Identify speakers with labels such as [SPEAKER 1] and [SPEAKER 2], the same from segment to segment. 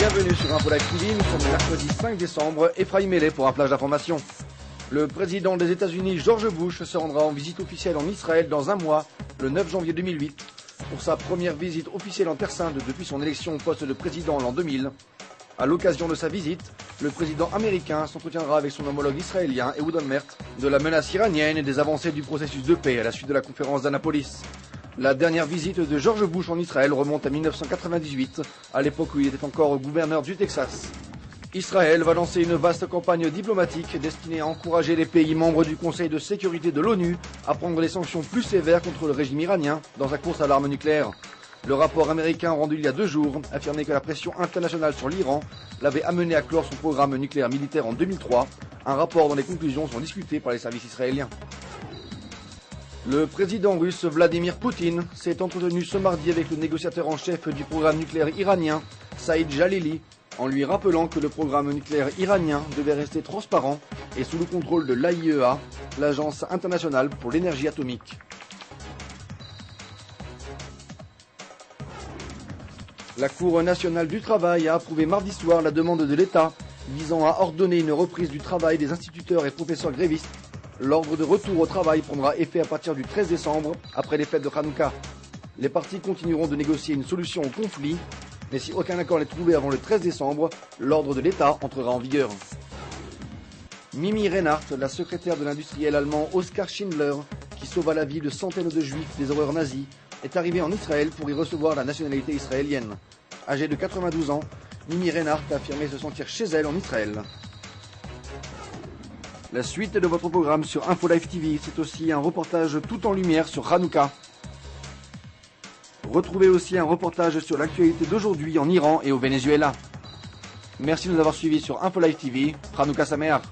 [SPEAKER 1] Bienvenue sur Info Live TV, nous sommes le mercredi 5 décembre, Ephraim Mellet pour un flash d'information. Le président des États-Unis, George Bush, se rendra en visite officielle en Israël dans un mois, le 9 janvier 2008, pour sa première visite officielle en Terre Sainte depuis son élection au poste de président l'an 2000. À l'occasion de sa visite, le président américain s'entretiendra avec son homologue israélien, Ehud Olmert, de la menace iranienne et des avancées du processus de paix à la suite de la conférence d'Annapolis. La dernière visite de George Bush en Israël remonte à 1998, à l'époque où il était encore gouverneur du Texas. Israël va lancer une vaste campagne diplomatique destinée à encourager les pays membres du Conseil de sécurité de l'ONU à prendre des sanctions plus sévères contre le régime iranien dans sa course à l'arme nucléaire. Le rapport américain rendu il y a 2 jours affirmait que la pression internationale sur l'Iran l'avait amené à clore son programme nucléaire militaire en 2003, un rapport dont les conclusions sont discutées par les services israéliens. Le président russe Vladimir Poutine s'est entretenu ce mardi avec le négociateur en chef du programme nucléaire iranien, Saïd Jalili, en lui rappelant que le programme nucléaire iranien devait rester transparent et sous le contrôle de l'AIEA, l'Agence internationale pour l'énergie atomique. La Cour nationale du travail a approuvé mardi soir la demande de l'État visant à ordonner une reprise du travail des instituteurs et professeurs grévistes. L'ordre de retour au travail prendra effet à partir du 13 décembre, après les fêtes de Hanouka. Les parties continueront de négocier une solution au conflit, mais si aucun accord n'est trouvé avant le 13 décembre, l'ordre de l'État entrera en vigueur. Mimi Reinhardt, la secrétaire de l'industriel allemand Oskar Schindler, qui sauva la vie de centaines de juifs des horreurs nazies, est arrivée en Israël pour y recevoir la nationalité israélienne. Âgée de 92 ans, Mimi Reinhardt a affirmé se sentir chez elle en Israël. La suite de votre programme sur Info Live TV, c'est aussi un reportage tout en lumière sur Hanouka. Retrouvez aussi un reportage sur l'actualité d'aujourd'hui en Iran et au Venezuela. Merci de nous avoir suivis sur Info Live TV. Hanouka Sameach.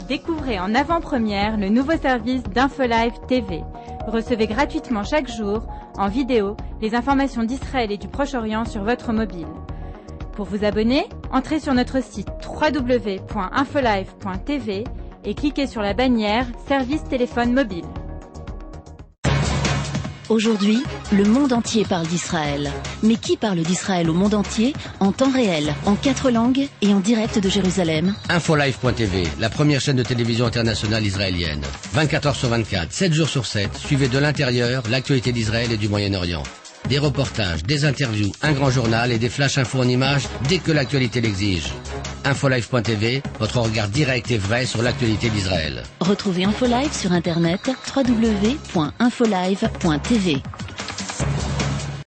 [SPEAKER 2] Découvrez en avant-première le nouveau service d'Info Live TV. Recevez gratuitement chaque jour, en vidéo, les informations d'Israël et du Proche-Orient sur votre mobile. Pour vous abonner, entrez sur notre site www.infolive.tv et cliquez sur la bannière Service téléphone mobile.
[SPEAKER 3] Aujourd'hui, le monde entier parle d'Israël. Mais qui parle d'Israël au monde entier, en temps réel, en 4 langues et en direct de Jérusalem?
[SPEAKER 4] Infolive.tv, la première chaîne de télévision internationale israélienne. 24 heures sur 24, 7 jours sur 7, suivez de l'intérieur l'actualité d'Israël et du Moyen-Orient. Des reportages, des interviews, un grand journal et des flash infos en images dès que l'actualité l'exige. Infolive.tv, votre regard direct et vrai sur l'actualité d'Israël.
[SPEAKER 3] Retrouvez Infolive sur internet www.infolive.tv.